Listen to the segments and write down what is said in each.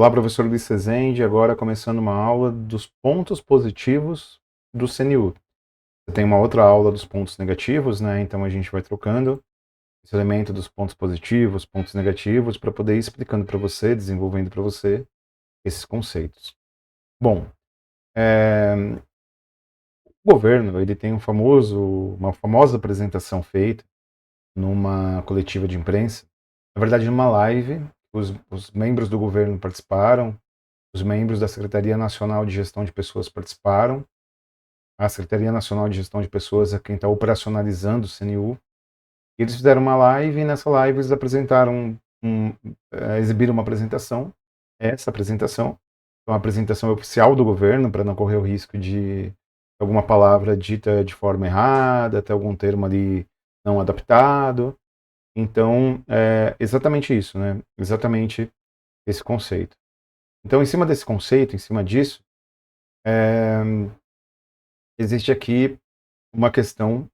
Olá, professor Luiz Rezende, agora começando uma aula dos pontos positivos do CNU. Eu tenho uma outra aula dos pontos negativos, né? Então a gente vai trocando esse elemento dos pontos positivos, pontos negativos, para poder ir explicando para você, desenvolvendo para você esses conceitos. Bom, o governo ele tem uma famosa apresentação feita numa coletiva de imprensa, na verdade numa live, os membros do governo participaram, os membros da Secretaria Nacional de Gestão de Pessoas participaram. A Secretaria Nacional de Gestão de Pessoas é quem está operacionalizando o CNU. E eles fizeram uma live e nessa live eles apresentaram, exibiram uma apresentação. Essa apresentação é uma apresentação oficial do governo, para não correr o risco de alguma palavra dita de forma errada, ter algum termo ali não adaptado. Então, é exatamente isso, né? Exatamente esse conceito. Então, em cima desse conceito, em cima disso, existe aqui uma questão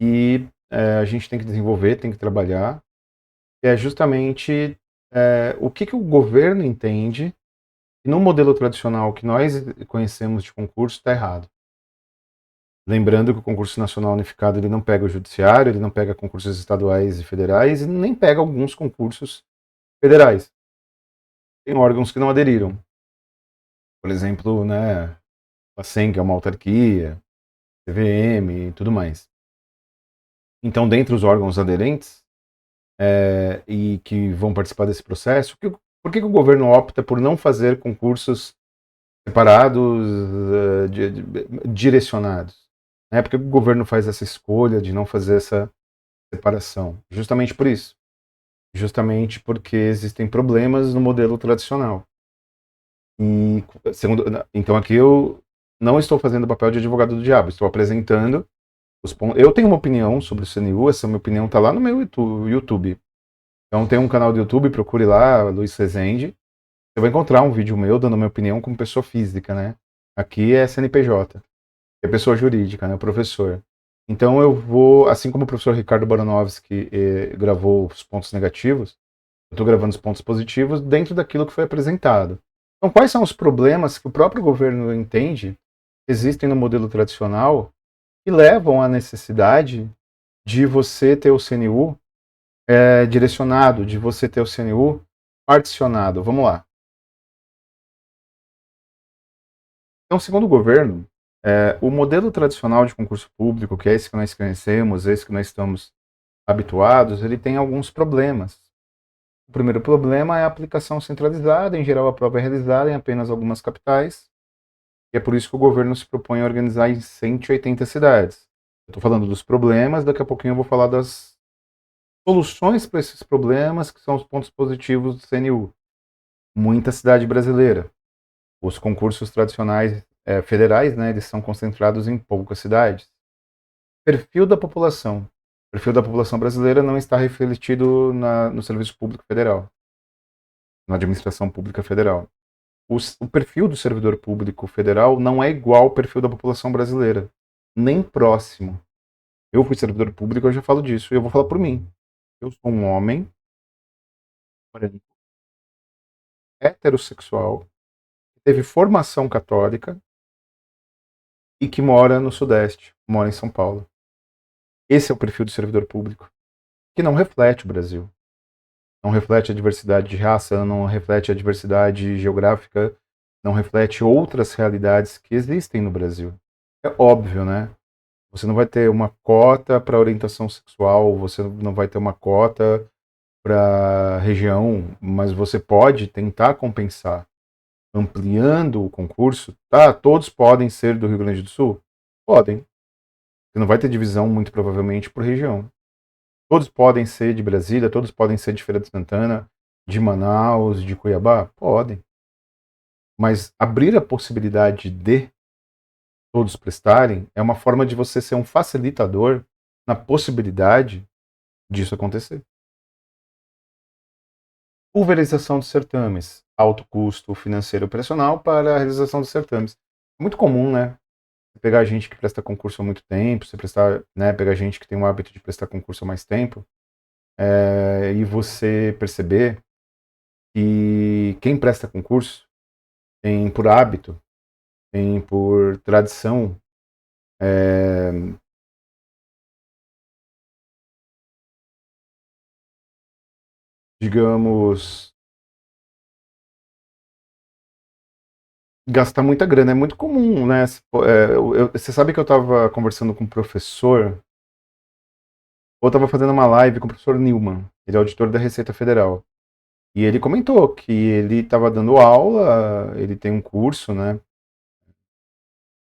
que a gente tem que desenvolver, tem que trabalhar, que é justamente o que o governo entende que no modelo tradicional que nós conhecemos de concurso está errado. Lembrando que o concurso nacional unificado ele não pega o judiciário, ele não pega concursos estaduais e federais e nem pega alguns concursos federais. Tem órgãos que não aderiram. Por exemplo, né, a SEM, que é uma autarquia, CVM e tudo mais. Então, dentre os órgãos aderentes, e que vão participar desse processo, por que o governo opta por não fazer concursos separados, direcionados? Né? Por que o governo faz essa escolha de não fazer essa separação? Justamente por isso. Justamente porque existem problemas no modelo tradicional. E, então aqui eu não estou fazendo o papel de advogado do diabo, estou apresentando os pontos. Eu tenho uma opinião sobre o CNU, essa minha opinião está lá no meu YouTube. Então tem um canal do YouTube, procure lá, Luiz Rezende. Você vai encontrar um vídeo meu dando minha opinião como pessoa física, né? Aqui é CNPJ, é pessoa jurídica, né? O professor. Então eu vou, assim como o professor Ricardo Baronovski gravou os pontos negativos, eu estou gravando os pontos positivos dentro daquilo que foi apresentado. Então quais são os problemas que o próprio governo entende existem no modelo tradicional que levam à necessidade de você ter o CNU direcionado, de você ter o CNU particionado. Vamos lá. Então, segundo o governo, o modelo tradicional de concurso público, que é esse que nós conhecemos, esse que nós estamos habituados, ele tem alguns problemas. O primeiro problema é a aplicação centralizada, em geral a prova é realizada em apenas algumas capitais, e é por isso que o governo se propõe a organizar em 180 cidades. Eu estou falando dos problemas, daqui a pouquinho eu vou falar das soluções para esses problemas, que são os pontos positivos do CNU. Muita cidade brasileira. Os concursos tradicionais federais, né, eles são concentrados em poucas cidades. Perfil da população. O perfil da população brasileira não está refletido no Serviço Público Federal, na administração pública federal. O perfil do servidor público federal não é igual ao perfil da população brasileira, nem próximo. Eu fui servidor público, eu já falo disso, e eu vou falar por mim. Eu sou um homem branco, heterossexual, que teve formação católica e que mora no Sudeste, mora em São Paulo. Esse é o perfil do servidor público, que não reflete o Brasil. Não reflete a diversidade de raça, não reflete a diversidade geográfica, não reflete outras realidades que existem no Brasil. É óbvio, né? Você não vai ter uma cota para orientação sexual, você não vai ter uma cota para região, mas você pode tentar compensar ampliando o concurso. Tá, todos podem ser do Rio Grande do Sul? Podem. Você não vai ter divisão, muito provavelmente, por região. Todos podem ser de Brasília, todos podem ser de Feira de Santana, de Manaus, de Cuiabá? Podem. Mas abrir a possibilidade de todos prestarem é uma forma de você ser um facilitador na possibilidade disso acontecer. Pulverização de certames, alto custo financeiro operacional para a realização dos certames. É muito comum, né? Você pegar gente que presta concurso há muito tempo, você pegar gente que tem o hábito de prestar concurso há mais tempo, e você perceber que quem presta concurso tem por hábito, tem por tradição, digamos, gastar muita grana. É muito comum, né? Você sabe que eu estava conversando com um professor, ou estava fazendo uma live com o professor Newman, ele é auditor da Receita Federal. E ele comentou que ele estava dando aula, ele tem um curso, né?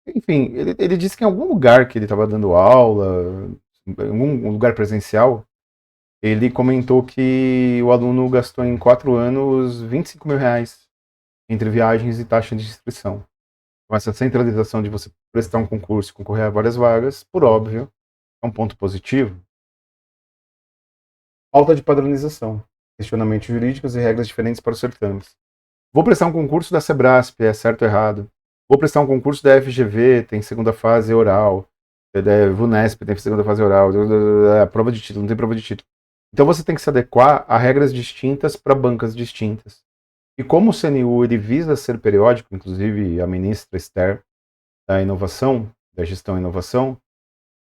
Enfim, ele disse que em algum lugar que ele estava dando aula, em algum lugar presencial, ele comentou que o aluno gastou em 4 anos R$ 25.000 entre viagens e taxa de inscrição. Com essa centralização de você prestar um concurso e concorrer a várias vagas, por óbvio, é um ponto positivo. Falta de padronização, questionamentos jurídicos e regras diferentes para os certames. Vou prestar um concurso da Sebrasp, é certo ou errado. Vou prestar um concurso da FGV, tem segunda fase oral. Da VUNESP tem segunda fase oral. Prova de título, não tem prova de título. Então você tem que se adequar a regras distintas para bancas distintas. E como o CNU ele visa ser periódico, inclusive a ministra Esther da Inovação, da Gestão e Inovação,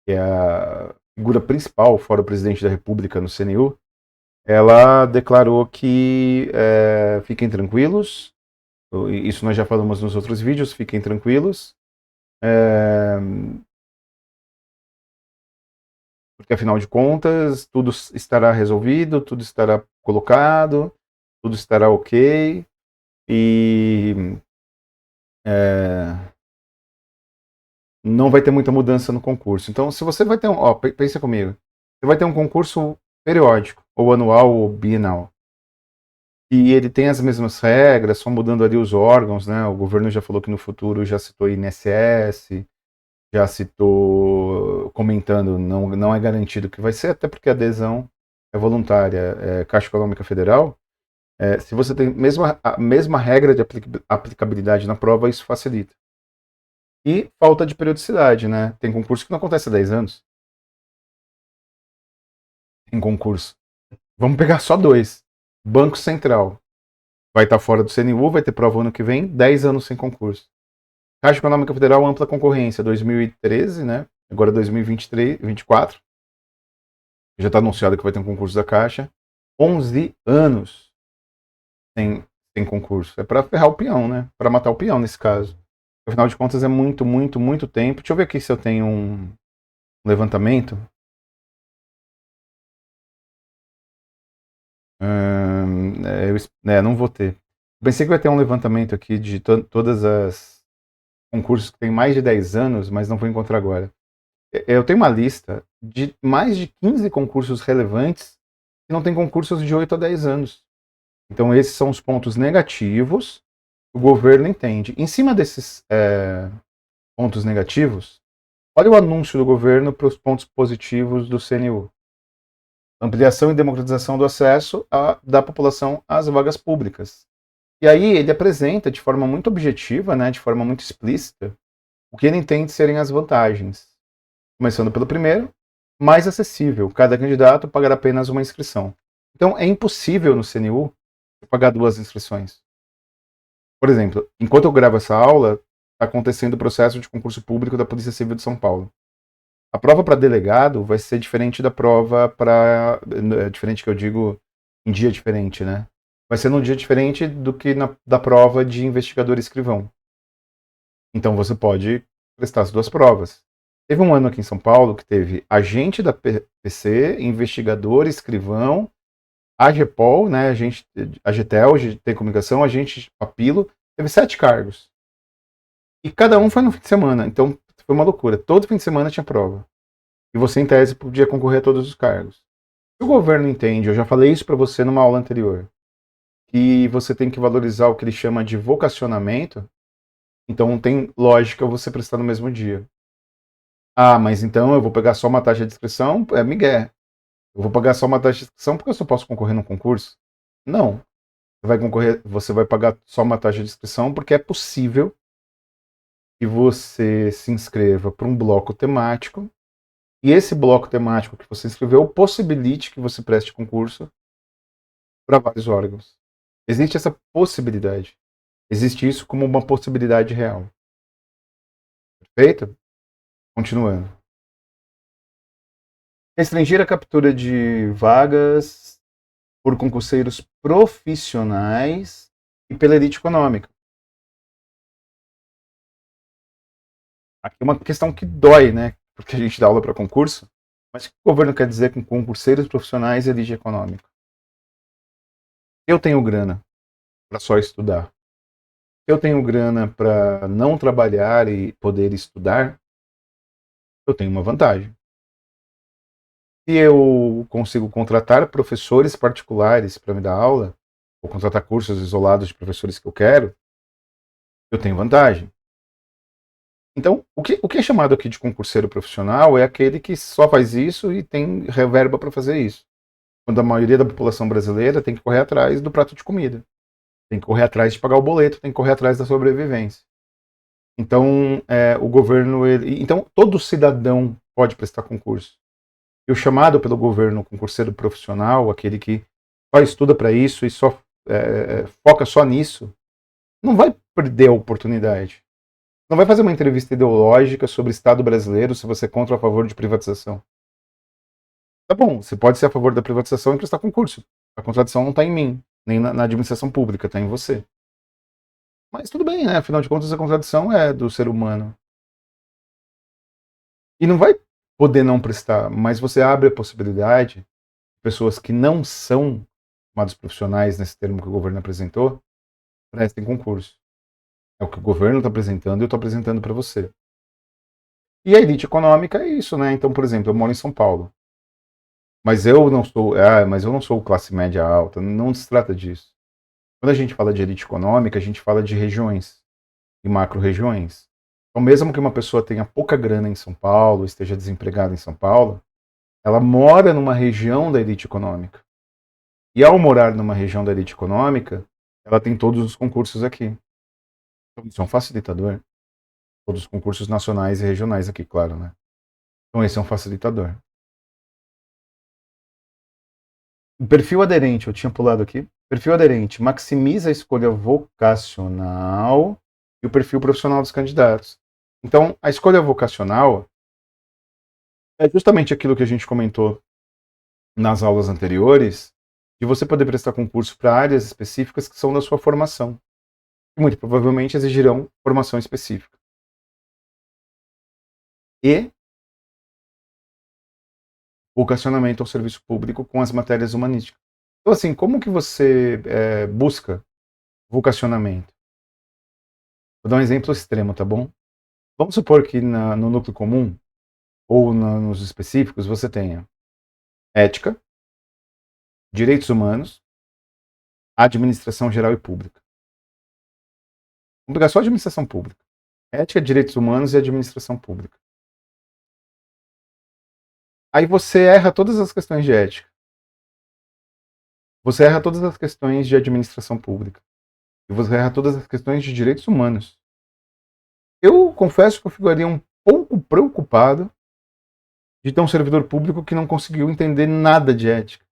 que é a figura principal, fora o presidente da República no CNU, ela declarou que fiquem tranquilos, isso nós já falamos nos outros vídeos, fiquem tranquilos, porque afinal de contas tudo estará resolvido, tudo estará colocado, tudo estará ok, e não vai ter muita mudança no concurso. Então, se você vai ter pensa comigo, você vai ter um concurso periódico, ou anual, ou bienal, e ele tem as mesmas regras, só mudando ali os órgãos, né? O governo já falou que no futuro já citou INSS, já citou, comentando, não é garantido que vai ser, até porque a adesão é voluntária. Caixa Econômica Federal, se você tem a mesma regra de aplicabilidade na prova, isso facilita. E falta de periodicidade, né? Tem concurso que não acontece há 10 anos. Em concurso. Vamos pegar só 2. Banco Central. Vai estar fora do CNU, vai ter prova ano que vem, 10 anos sem concurso. Caixa Econômica Federal, ampla concorrência, 2013, né? Agora 2023, 2024. Já está anunciado que vai ter um concurso da Caixa. 11 anos sem concurso. É para ferrar o peão, né? Para matar o peão nesse caso. Afinal de contas é muito, muito, muito tempo. Deixa eu ver aqui se eu tenho um levantamento. Não vou ter. Pensei que vai ter um levantamento aqui de todas as concursos que tem mais de 10 anos, mas não vou encontrar agora. Eu tenho uma lista de mais de 15 concursos relevantes que não tem concursos de 8 a 10 anos. Então esses são os pontos negativos que o governo entende. Em cima desses pontos negativos, olha o anúncio do governo para os pontos positivos do CNU. Ampliação e democratização do acesso da população às vagas públicas. E aí ele apresenta de forma muito objetiva, né, de forma muito explícita, o que ele entende serem as vantagens. Começando pelo primeiro, mais acessível. Cada candidato pagará apenas uma inscrição. Então é impossível no CNU pagar 2 inscrições. Por exemplo, enquanto eu gravo essa aula, está acontecendo o processo de concurso público da Polícia Civil de São Paulo. A prova para delegado vai ser diferente da prova para... Diferente que eu digo em dia diferente, né? Vai ser num dia diferente do que da prova de investigador e escrivão. Então você pode prestar as 2 provas. Teve um ano aqui em São Paulo que teve agente da PC, investigador, escrivão, AGPOL, né, AGTEL, GT Comunicação, agente Papilo, teve 7 cargos. E cada um foi no fim de semana, então foi uma loucura. Todo fim de semana tinha prova. E você, em tese, podia concorrer a todos os cargos. Se o governo entende, eu já falei isso para você numa aula anterior, que você tem que valorizar o que ele chama de vocacionamento, então tem lógica você prestar no mesmo dia. Ah, mas então eu vou pegar só uma taxa de inscrição? É migué. Eu vou pagar só uma taxa de inscrição porque eu só posso concorrer num concurso? Não. Você vai pagar só uma taxa de inscrição porque é possível que você se inscreva para um bloco temático e esse bloco temático que você inscreveu possibilite que você preste concurso para vários órgãos. Existe essa possibilidade. Existe isso como uma possibilidade real. Perfeito? Continuando. Restringir a captura de vagas por concurseiros profissionais e pela elite econômica. Aqui é uma questão que dói, né? Porque a gente dá aula para concurso. Mas o que o governo quer dizer com concurseiros profissionais e elite econômica? Eu tenho grana para só estudar. Eu tenho grana para não trabalhar e poder estudar. Eu tenho uma vantagem. Se eu consigo contratar professores particulares para me dar aula, ou contratar cursos isolados de professores que eu tenho vantagem. Então, o que é chamado aqui de concurseiro profissional é aquele que só faz isso e tem reverba para fazer isso. Quando a maioria da população brasileira tem que correr atrás do prato de comida, tem que correr atrás de pagar o boleto, tem que correr atrás da sobrevivência. Então, o governo, então todo cidadão pode prestar concurso. E o chamado pelo governo concurseiro profissional, aquele que só estuda para isso e só foca só nisso, não vai perder a oportunidade. Não vai fazer uma entrevista ideológica sobre o Estado brasileiro se você é contra ou a favor de privatização. Tá bom, você pode ser a favor da privatização e prestar concurso. A contradição não está em mim, nem na administração pública, está em você. Mas tudo bem, né? Afinal de contas, a contradição é do ser humano. E não vai poder não prestar, mas você abre a possibilidade de pessoas que não são chamados profissionais, nesse termo que o governo apresentou, prestem concurso. É o que o governo está apresentando e eu estou apresentando para você. E a elite econômica é isso, né? Então, por exemplo, eu moro em São Paulo. Mas eu não sou, mas eu não sou classe média alta, não se trata disso. Quando a gente fala de elite econômica, a gente fala de regiões e macro-regiões. Então, mesmo que uma pessoa tenha pouca grana em São Paulo, esteja desempregada em São Paulo, ela mora numa região da elite econômica. E ao morar numa região da elite econômica, ela tem todos os concursos aqui. Então, isso é um facilitador. Todos os concursos nacionais e regionais aqui, claro, né? Então, esse é um facilitador. O perfil aderente, eu tinha pulado aqui. Perfil aderente maximiza a escolha vocacional e o perfil profissional dos candidatos. Então, a escolha vocacional é justamente aquilo que a gente comentou nas aulas anteriores, de você poder prestar concurso para áreas específicas que são da sua formação. E muito provavelmente exigirão formação específica. E vocacionamento ao serviço público com as matérias humanísticas. Então, assim, como que você busca vocacionamento? Vou dar um exemplo extremo, tá bom? Vamos supor que no núcleo comum, ou nos específicos, você tenha ética, direitos humanos, administração geral e pública. Vamos pegar só administração pública. Ética, direitos humanos e administração pública. Aí você erra todas as questões de ética. Você erra todas as questões de administração pública. E você erra todas as questões de direitos humanos. Eu confesso que eu ficaria um pouco preocupado de ter um servidor público que não conseguiu entender nada de ética.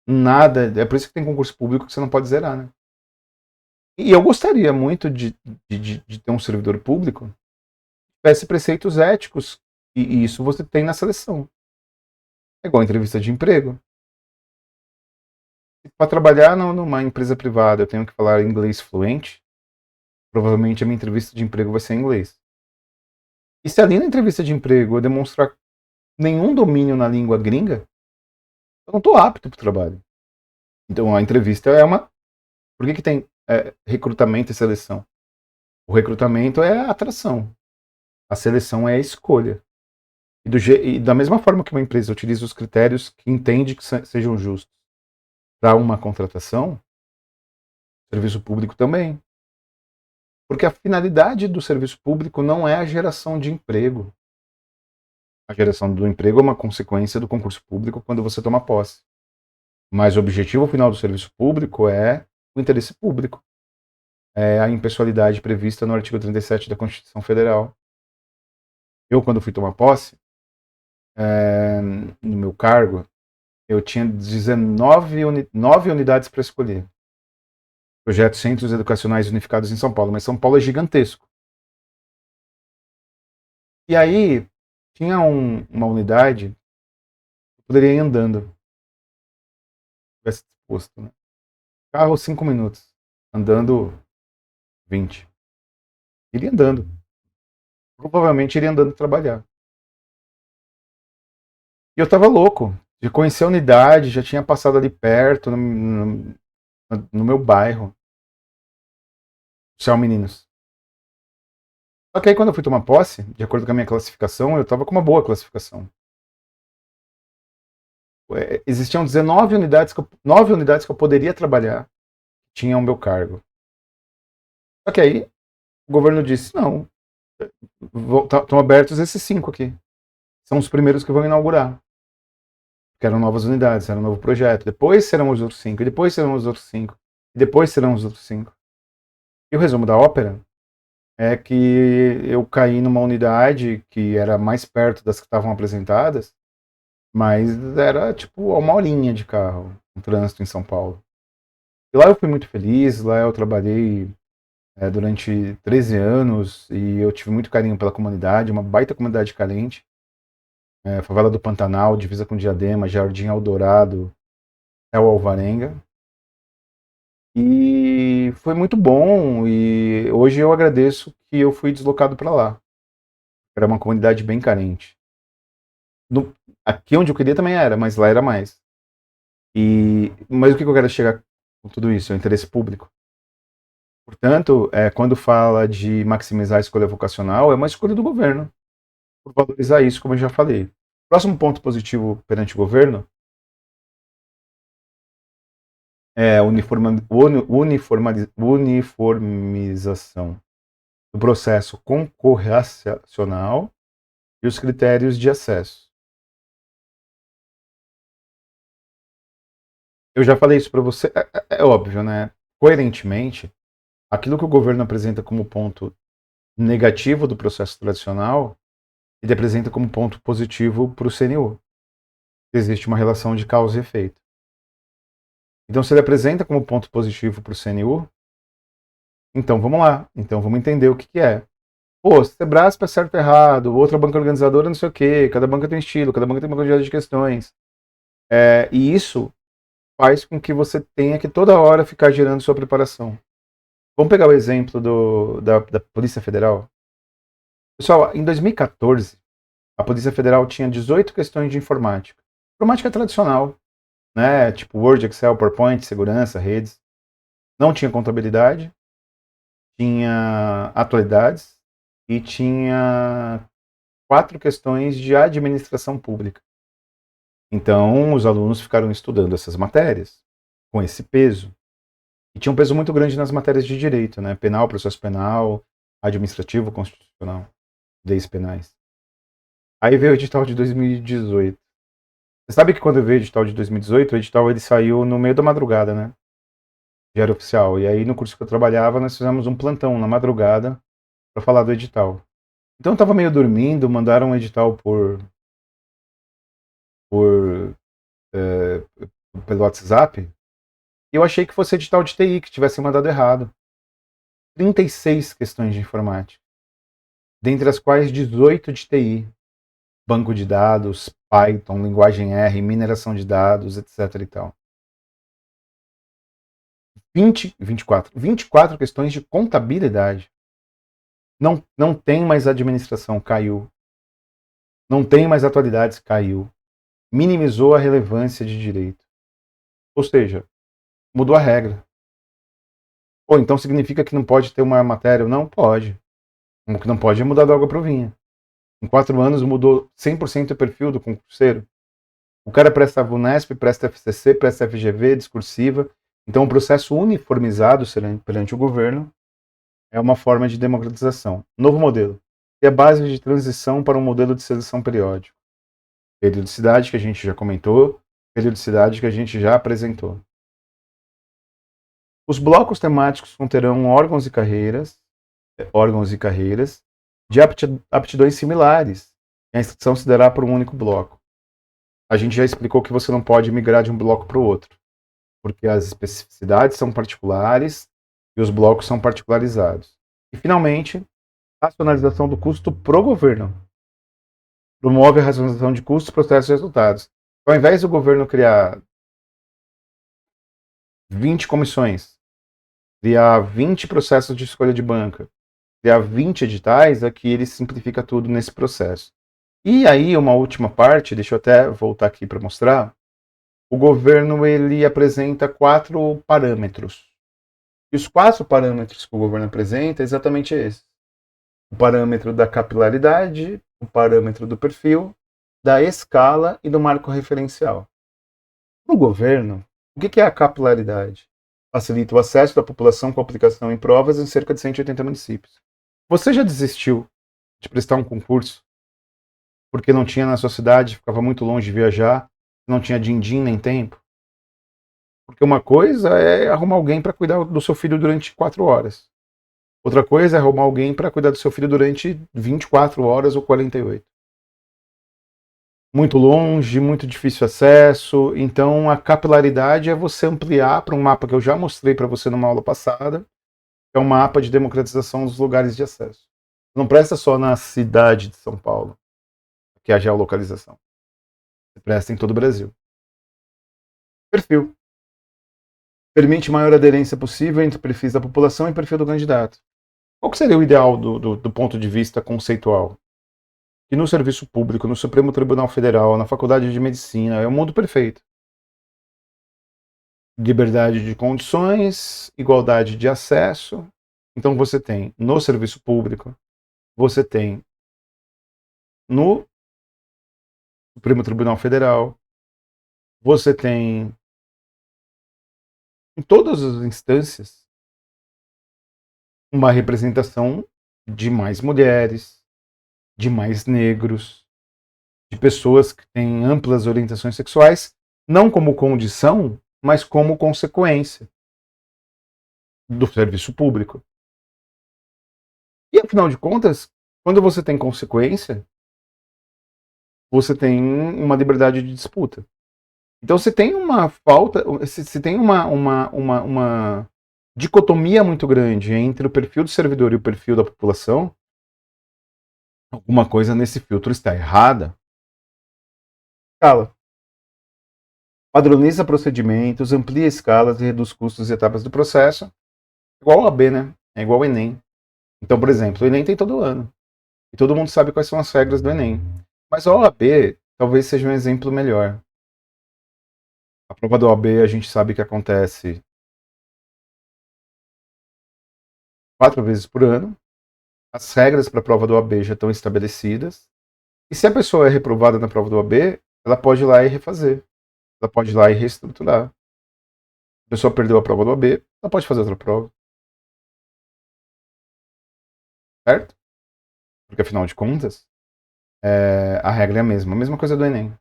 Nada. É por isso que tem concurso público que você não pode zerar, né? E eu gostaria muito de ter um servidor público que tivesse preceitos éticos, e isso você tem na seleção. É igual a entrevista de emprego. Para trabalhar numa empresa privada eu tenho que falar inglês fluente, provavelmente a minha entrevista de emprego vai ser em inglês. E se ali na entrevista de emprego eu demonstrar nenhum domínio na língua gringa, eu não estou apto para o trabalho. Então a entrevista é uma... Por que tem recrutamento e seleção? O recrutamento é a atração. A seleção é a escolha. E da mesma forma que uma empresa utiliza os critérios que entende que sejam justos para uma contratação, o serviço público também. Porque a finalidade do serviço público não é a geração de emprego. A geração do emprego é uma consequência do concurso público quando você toma posse. Mas o objetivo final do serviço público é o interesse público. É a impessoalidade prevista no artigo 37 da Constituição Federal. Eu, quando fui tomar posse, no meu cargo, eu tinha 9 unidades para escolher. projeto Centros Educacionais Unificados em São Paulo, mas São Paulo é gigantesco. E aí tinha uma unidade que poderia ir andando, se tivesse disposto, né? Carro 5 minutos, andando 20. Iria andando. Provavelmente iria andando trabalhar. E eu tava louco de conhecer a unidade, já tinha passado ali perto, no meu bairro. Tchau, meninos. Só que aí quando eu fui tomar posse, de acordo com a minha classificação, eu tava com uma boa classificação. Existiam 19 unidades, 9 unidades que eu poderia trabalhar, tinham o meu cargo. Só que aí o governo disse, não, estão abertos esses 5 aqui. São os primeiros que vão inaugurar. Que eram novas unidades, era um novo projeto. Depois serão os outros 5, e depois serão os outros 5, e depois serão os outros 5. E o resumo da ópera é que eu caí numa unidade que era mais perto das que estavam apresentadas, mas era tipo uma horinha de carro, um trânsito em São Paulo. E lá eu fui muito feliz, lá eu trabalhei durante 13 anos e eu tive muito carinho pela comunidade, uma baita comunidade carente. Favela do Pantanal, divisa com Diadema, Jardim Eldorado, El Alvarenga. E foi muito bom e hoje eu agradeço que eu fui deslocado para lá. Era uma comunidade bem carente. Aqui onde eu queria também era, mas lá era mais. Mas o que eu quero chegar com tudo isso? É o interesse público. Portanto, quando fala de maximizar a escolha vocacional, é uma escolha do governo, por valorizar isso, como eu já falei. Próximo ponto positivo perante o governo é a uniformização do processo concorrencial e os critérios de acesso. Eu já falei isso para você, é óbvio, né? Coerentemente, aquilo que o governo apresenta como ponto negativo do processo tradicional, ele apresenta como ponto positivo para o CNU. Existe uma relação de causa e efeito. Então, se ele apresenta como ponto positivo para o CNU, então vamos lá. Então vamos entender o que é. Pô, Sebrasp é certo ou errado, outra banca organizadora não sei o quê, cada banca tem estilo, cada banca tem uma quantidade de questões. E isso faz com que você tenha que toda hora ficar gerando sua preparação. Vamos pegar o exemplo da Polícia Federal. Pessoal, em 2014, a Polícia Federal tinha 18 questões de informática. Informática tradicional, né? Tipo Word, Excel, PowerPoint, segurança, redes. Não tinha contabilidade, tinha atualidades e tinha 4 questões de administração pública. Então, os alunos ficaram estudando essas matérias com esse peso. E tinha um peso muito grande nas matérias de direito, né? Penal, processo penal, administrativo, constitucional, leis penais. Aí veio o edital de 2018. Você sabe que quando veio o edital de 2018, o edital ele saiu no meio da madrugada, né? Diário oficial. E aí no curso que eu trabalhava, nós fizemos um plantão na madrugada para falar do edital. Então eu tava meio dormindo, mandaram um edital por pelo WhatsApp, e eu achei que fosse edital de TI, que tivesse mandado errado. 36 questões de informática, dentre as quais 18 de TI, banco de dados, Python, linguagem R, mineração de dados, etc. e tal. 24 questões de contabilidade. Não tem mais administração, caiu. Não tem mais atualidades, caiu. Minimizou a relevância de direito. Ou seja, mudou a regra. Ou então significa que não pode ter uma matéria? Não pode. O que não pode é mudar da água para o vinho. Em 4 anos mudou 100% o perfil do concurseiro. O cara presta VUNESP, presta FCC, presta FGV, discursiva. Então o processo uniformizado perante o governo é uma forma de democratização. Novo modelo. É a base de transição para um modelo de seleção periódico. Periodicidade que a gente já comentou, periodicidade que a gente já apresentou. Os blocos temáticos conterão órgãos e carreiras de aptidões similares. A inscrição se dará por um único bloco. A gente já explicou que você não pode migrar de um bloco para o outro, porque as especificidades são particulares e os blocos são particularizados. E, finalmente, racionalização do custo pro governo. Promove a racionalização de custos, processos e resultados. Então, ao invés do governo criar 20 comissões, criar 20 processos de escolha de banca, criar 20 editais, aqui ele simplifica tudo nesse processo. E aí, uma última parte, deixa eu até voltar aqui para mostrar, o governo ele apresenta 4 parâmetros. E os 4 parâmetros que o governo apresenta é exatamente esse. O parâmetro da capilaridade, o parâmetro do perfil, da escala e do marco referencial. No governo, o que é a capilaridade? Facilita o acesso da população com aplicação em provas em cerca de 180 municípios. Você já desistiu de prestar um concurso porque não tinha na sua cidade, ficava muito longe de viajar, não tinha din-din nem tempo? Porque uma coisa é arrumar alguém para cuidar do seu filho durante 4 horas. Outra coisa é arrumar alguém para cuidar do seu filho durante 24 horas ou 48. Muito longe, muito difícil acesso. Então a capilaridade é você ampliar para um mapa que eu já mostrei para você numa aula passada, que é um mapa de democratização dos lugares de acesso. Não presta só na cidade de São Paulo, que é a geolocalização. Você presta em todo o Brasil. Perfil. Permite maior aderência possível entre perfis da população e perfil do candidato. Qual que seria o ideal do ponto de vista conceitual? Que no serviço público, no Supremo Tribunal Federal, na Faculdade de Medicina, é o mundo perfeito. Liberdade de condições, igualdade de acesso. Então você tem no serviço público, você tem no Supremo Tribunal Federal, você tem em todas as instâncias uma representação de mais mulheres, de mais negros, de pessoas que têm amplas orientações sexuais, não como condição, mas como consequência do serviço público. E afinal de contas, quando você tem consequência, você tem uma liberdade de disputa. Então se tem uma falta, se tem uma dicotomia muito grande entre o perfil do servidor e o perfil da população, alguma coisa nesse filtro está errada. Escala. Padroniza procedimentos, amplia escalas e reduz custos e etapas do processo. Igual ao AB, né? É igual ao Enem. Então, por exemplo, o Enem tem todo ano. E todo mundo sabe quais são as regras do Enem. Mas a OAB talvez seja um exemplo melhor. A prova da OAB a gente sabe que acontece 4 vezes por ano. As regras para a prova da OAB já estão estabelecidas. E se a pessoa é reprovada na prova da OAB, ela pode ir lá e refazer. Ela pode ir lá e reestruturar. A pessoa perdeu a prova da OAB, ela pode fazer outra prova. Certo? Porque afinal de contas, a regra é a mesma. A mesma coisa do Enem.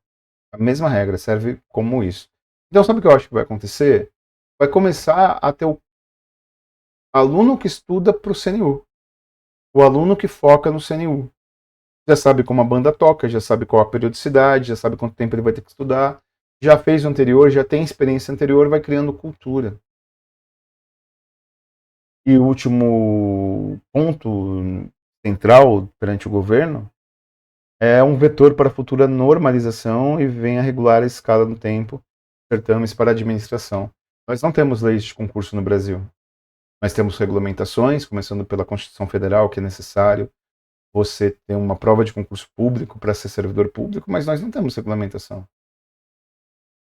A mesma regra serve como isso. Então sabe o que eu acho que vai acontecer? Vai começar a ter o aluno que estuda para o CNU. O aluno que foca no CNU. Já sabe como a banda toca, já sabe qual a periodicidade, já sabe quanto tempo ele vai ter que estudar, já fez o anterior, já tem experiência anterior, vai criando cultura. E o último ponto central perante o governo é um vetor para a futura normalização e venha regular a escala no tempo, certames para a administração. Nós não temos leis de concurso no Brasil. Nós temos regulamentações, começando pela Constituição Federal, que é necessário você ter uma prova de concurso público para ser servidor público, mas nós não temos regulamentação.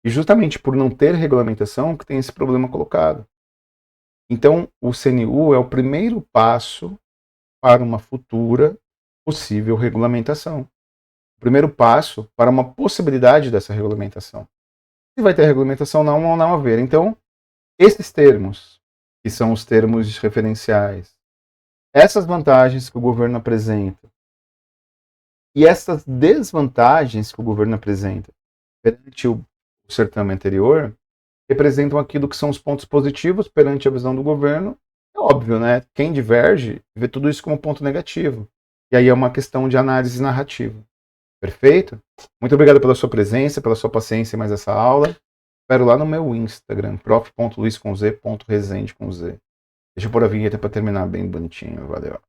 E justamente por não ter regulamentação que tem esse problema colocado. Então, o CNU é o primeiro passo para uma futura possível regulamentação. O primeiro passo para uma possibilidade dessa regulamentação. Se vai ter regulamentação não ou não haver. Então, esses termos, que são os termos referenciais, essas vantagens que o governo apresenta e essas desvantagens que o governo apresenta perante o certame anterior, representam aquilo que são os pontos positivos perante a visão do governo. É óbvio, né? Quem diverge vê tudo isso como ponto negativo. E aí é uma questão de análise narrativa. Perfeito? Muito obrigado pela sua presença, pela sua paciência em mais essa aula. Espero lá no meu Instagram, prof.luiz.resende. Deixa eu pôr a vinheta para terminar bem bonitinho. Valeu.